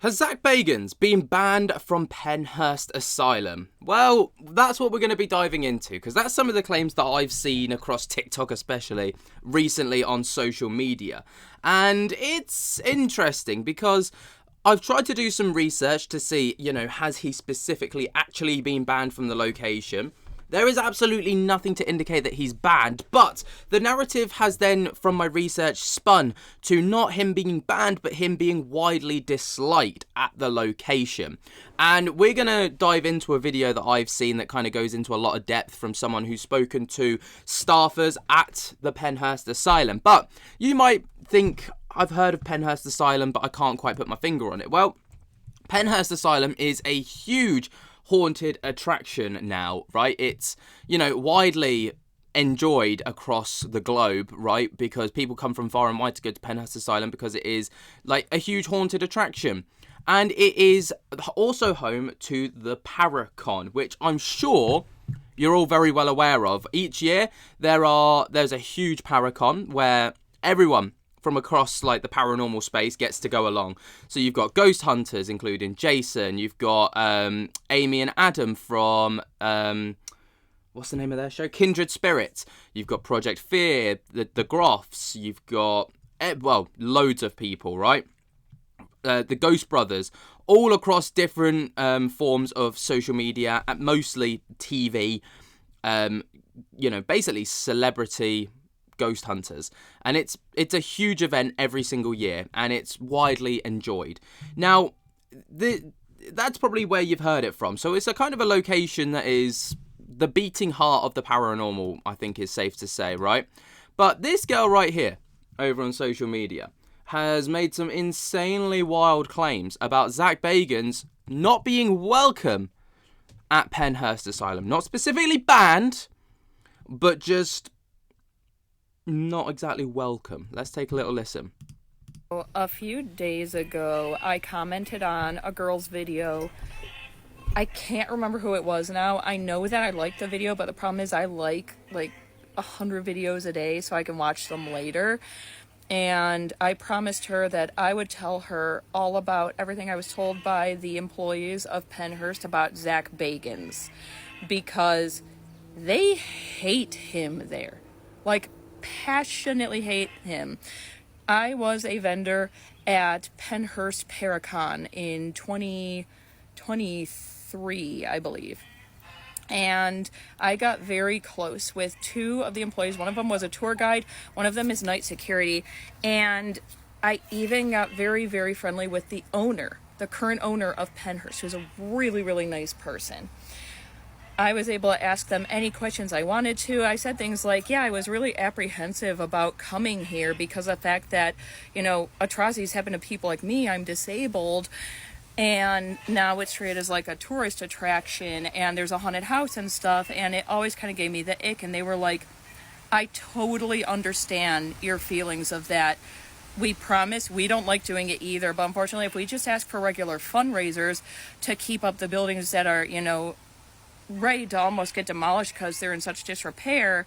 Has Zak Bagans been banned from Pennhurst Asylum? Well, that's what we're going to be diving into, because that's some of the claims that I've seen across TikTok, especially recently on social media. And it's interesting because I've tried to do some research to see, has he specifically actually been banned from the location? There is absolutely nothing to indicate that he's banned, but the narrative has then, from my research, spun to not him being banned, but him being widely disliked at the location. And we're going to dive into a video that I've seen that kind of goes into a lot of depth from someone who's spoken to staffers at the Pennhurst Asylum. But you might think, I've heard of Pennhurst Asylum, but I can't quite put my finger on it. Well, Pennhurst Asylum is a huge haunted attraction now, right? It's, widely enjoyed across the globe, right? Because people come from far and wide to go to Pennhurst Asylum because it is like a huge haunted attraction. And it is also home to the Paracon, which I'm sure you're all very well aware of. Each year there's a huge Paracon where everyone from across like the paranormal space gets to go along. So you've got ghost hunters, including Jason. You've got Amy and Adam from what's the name of their show? Kindred Spirits. You've got Project Fear, the Groffs. You've got loads of people, right? The Ghost Brothers, all across different forms of social media, mostly TV. Basically celebrity ghost hunters, and it's a huge event every single year, and it's widely enjoyed. Now, that's probably where you've heard it from. So it's a kind of a location that is the beating heart of the paranormal, I think is safe to say, right? But this girl right here, over on social media, has made some insanely wild claims about Zak Bagans not being welcome at Pennhurst Asylum. Not specifically banned, but just not exactly welcome. Let's take a little listen. A few days ago, I commented on a girl's video. I can't remember who it was now. I know that I liked the video, but the problem is I like 100 videos a day so I can watch them later. And I promised her that I would tell her all about everything I was told by the employees of Pennhurst about Zak Bagans, because they hate him there. Passionately hate him. I was a vendor at Pennhurst Paracon in 2023, I believe. And I got very close with two of the employees. One of them was a tour guide. One of them is night security. And I even got very, very friendly with the owner, the current owner of Pennhurst, who's a really, really nice person. I was able to ask them any questions I wanted to. I said things like, I was really apprehensive about coming here because of the fact that, atrocities happen to people like me. I'm disabled. And now it's treated as like a tourist attraction, and there's a haunted house and stuff. And it always kind of gave me the ick. And they were like, I totally understand your feelings of that. We promise we don't like doing it either. But unfortunately, if we just ask for regular fundraisers to keep up the buildings that are, ready to almost get demolished because they're in such disrepair,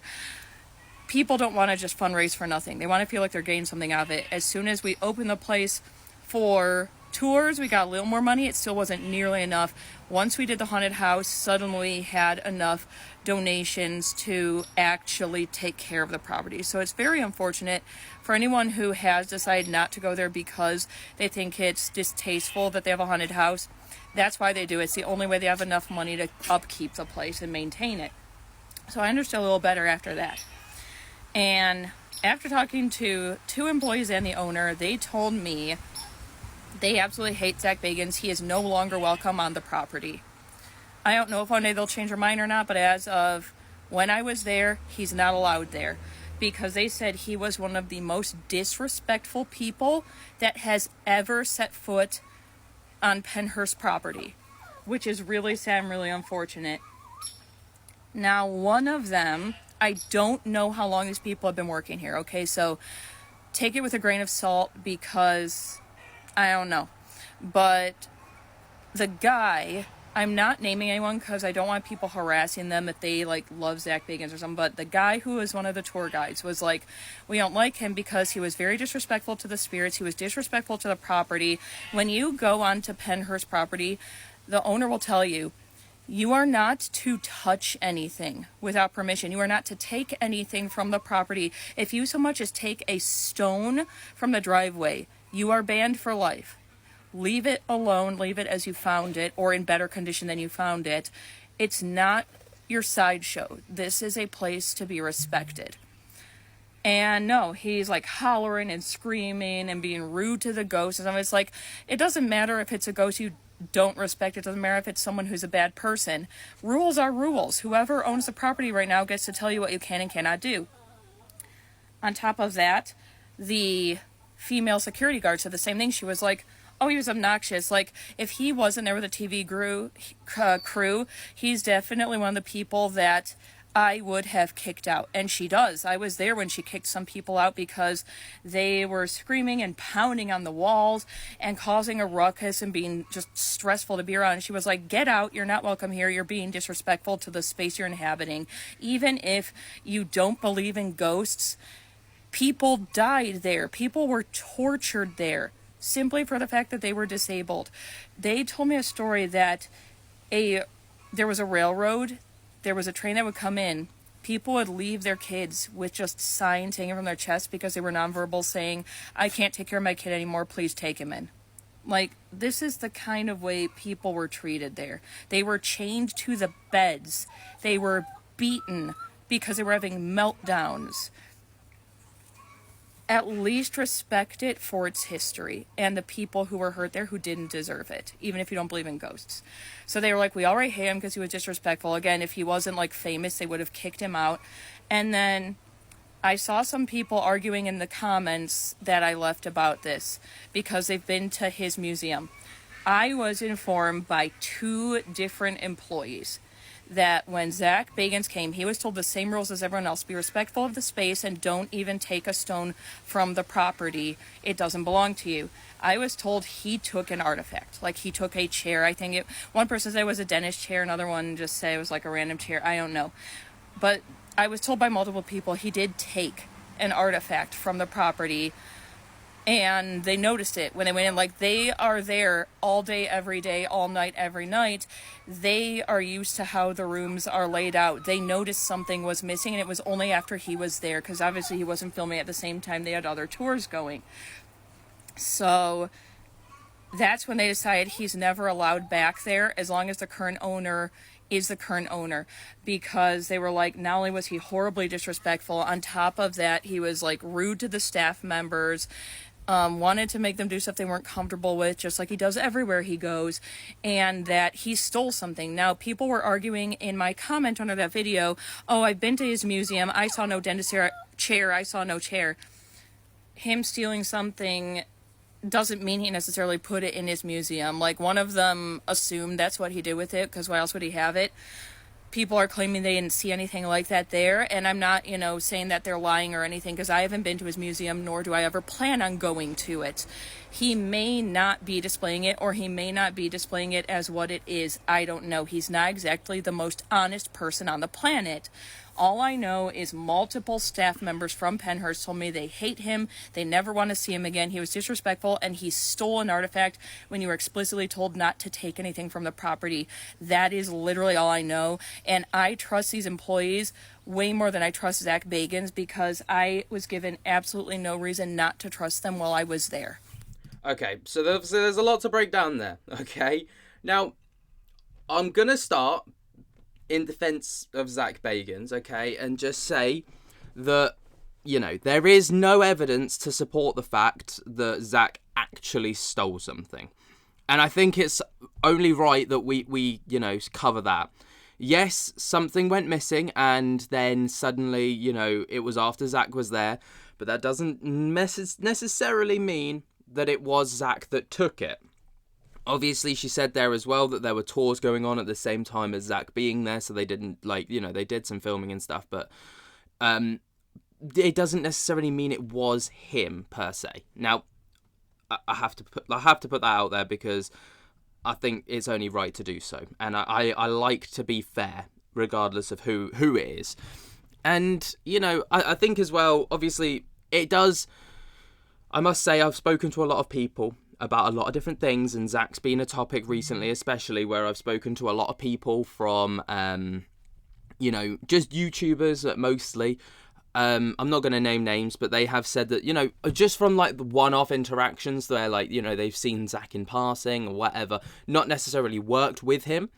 people don't want to just fundraise for nothing. They want to feel like they're getting something out of it. As soon as we opened the place for tours, we got a little more money. It still wasn't nearly enough. Once we did the haunted house, suddenly had enough donations to actually take care of the property. So it's very unfortunate for anyone who has decided not to go there because they think it's distasteful that they have a haunted house. That's why they do it. It's the only way they have enough money to upkeep the place and maintain it. So I understood a little better after that. And after talking to two employees and the owner, they told me they absolutely hate Zak Bagans. He is no longer welcome on the property. I don't know if one day they'll change their mind or not, but as of when I was there, he's not allowed there, because they said he was one of the most disrespectful people that has ever set foot on Pennhurst property, which is really sad and really unfortunate. Now, one of them, I don't know how long these people have been working here, okay? So take it with a grain of salt, because I don't know. But the guy I'm not naming anyone because I don't want people harassing them if they like love Zak Bagans or something, but the guy who was one of the tour guides was like, we don't like him because he was very disrespectful to the spirits, he was disrespectful to the property. When you go onto Pennhurst property, the owner will tell you, you are not to touch anything without permission. You are not to take anything from the property. If you so much as take a stone from the driveway, you are banned for life. Leave it alone. Leave it as you found it, or in better condition than you found it. It's not your sideshow. This is a place to be respected. And no, he's like hollering and screaming and being rude to the ghost. And it's like, it doesn't matter if it's a ghost you don't respect. It doesn't matter if it's someone who's a bad person. Rules are rules. Whoever owns the property right now gets to tell you what you can and cannot do. On top of that, the female security guard said the same thing. She was like, oh, he was obnoxious. Like, if he wasn't there with the TV crew, he's definitely one of the people that I would have kicked out. And she does. I was there when she kicked some people out because they were screaming and pounding on the walls and causing a ruckus and being just stressful to be around. And she was like, get out. You're not welcome here. You're being disrespectful to the space you're inhabiting. Even if you don't believe in ghosts, people died there. People were tortured there simply for the fact that they were disabled. They told me a story that there was a railroad. There was a train that would come in. People would leave their kids with just signs hanging from their chest because they were nonverbal, saying, I can't take care of my kid anymore, please take him in. Like, this is the kind of way people were treated there. They were chained to the beds. They were beaten because they were having meltdowns. At least respect it for its history and the people who were hurt there who didn't deserve it, even if you don't believe in ghosts. So they were like, we already hate him because he was disrespectful. Again, if he wasn't like famous, they would have kicked him out. And then I saw some people arguing in the comments that I left about this because they've been to his museum. I was informed by 2 different employees that when Zak Bagans came, he was told the same rules as everyone else. Be respectful of the space and don't even take a stone from the property. It doesn't belong to you. I was told he took an artifact. Like, he took a chair. One person said it was a dentist chair. Another one just said it was like a random chair. I don't know. But I was told by multiple people he did take an artifact from the property. And they noticed it when they went in. Like, they are there all day, every day, all night, every night. They are used to how the rooms are laid out. They noticed something was missing, and it was only after he was there, because obviously he wasn't filming at the same time they had other tours going. So that's when they decided he's never allowed back there as long as the current owner is the current owner, because they were like, not only was he horribly disrespectful, on top of that, he was like rude to the staff members, wanted to make them do stuff they weren't comfortable with, just like he does everywhere he goes, and that he stole something. Now, people were arguing in my comment under that video, oh, I've been to his museum, I saw no dentist chair, I saw no chair. Him stealing something doesn't mean he necessarily put it in his museum. Like, one of them assumed that's what he did with it, because why else would he have it? People are claiming they didn't see anything like that there, and I'm not, saying that they're lying or anything, because I haven't been to his museum, nor do I ever plan on going to it. He may not be displaying it, or he may not be displaying it as what it is. I don't know. He's not exactly the most honest person on the planet. All I know is multiple staff members from Pennhurst told me they hate him, they never want to see him again, he was disrespectful, and he stole an artifact when you were explicitly told not to take anything from the property. That is literally all I know, and I trust these employees way more than I trust Zak Bagans, because I was given absolutely no reason not to trust them while I was there. Okay, so there's a lot to break down there, okay? Now, I'm going to start in defense of Zak Bagans, okay, and just say that, there is no evidence to support the fact that Zak actually stole something. And I think it's only right that we cover that. Yes, something went missing, and then suddenly, it was after Zak was there, but that doesn't necessarily mean that it was Zak that took it. Obviously, she said there as well that there were tours going on at the same time as Zak being there, so they didn't, they did some filming and stuff, but it doesn't necessarily mean it was him, per se. Now, I have to put that out there, because I think it's only right to do so. And I like to be fair, regardless of who it is. And, you know, I think as well, obviously, it does... I must say, I've spoken to a lot of people about a lot of different things, and Zak's been a topic recently, especially, where I've spoken to a lot of people from, you know, just YouTubers mostly. I'm not going to name names, but they have said that, you know, just from like the one-off interactions, they're like, you know, they've seen Zak in passing or whatever, not necessarily worked with him.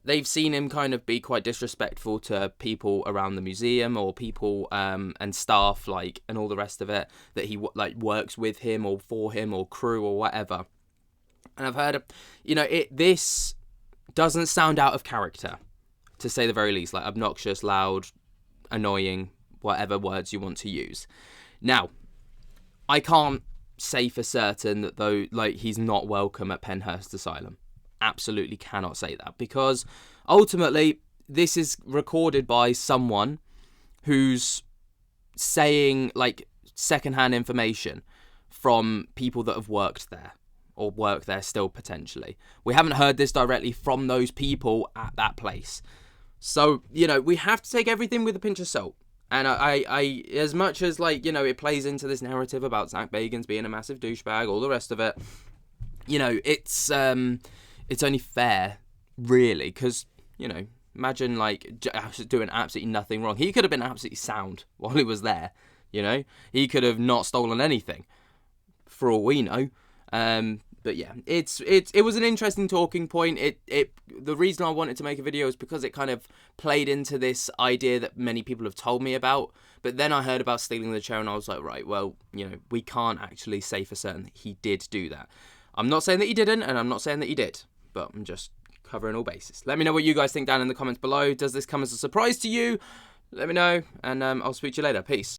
They've seen him kind of be quite disrespectful to people around the museum, or people and staff, like, and all the rest of it, that he like works with him or for him or crew or whatever. And I've heard, you know, this doesn't sound out of character, to say the very least, like obnoxious, loud, annoying, whatever words you want to use. Now, I can't say for certain that though, like, he's not welcome at Pennhurst Asylum. Absolutely cannot say that, because ultimately this is recorded by someone who's saying like secondhand information from people that have worked there or work there still potentially. We haven't heard this directly from those people at that place. So, you know, we have to take everything with a pinch of salt. And I as much as, like, you know, it plays into this narrative about Zak Bagans being a massive douchebag, all the rest of it, you know, it's only fair, really, because, you know, imagine, like, doing absolutely nothing wrong. He could have been absolutely sound while he was there, you know? He could have not stolen anything, for all we know. But yeah, it was an interesting talking point. The reason I wanted to make a video is because it kind of played into this idea that many people have told me about. But then I heard about stealing the chair, and I was like, right, well, you know, we can't actually say for certain that he did do that. I'm not saying that he didn't, and I'm not saying that he did, but I'm just covering all bases. Let me know what you guys think down in the comments below. Does this come as a surprise to you? Let me know, and I'll speak to you later. Peace.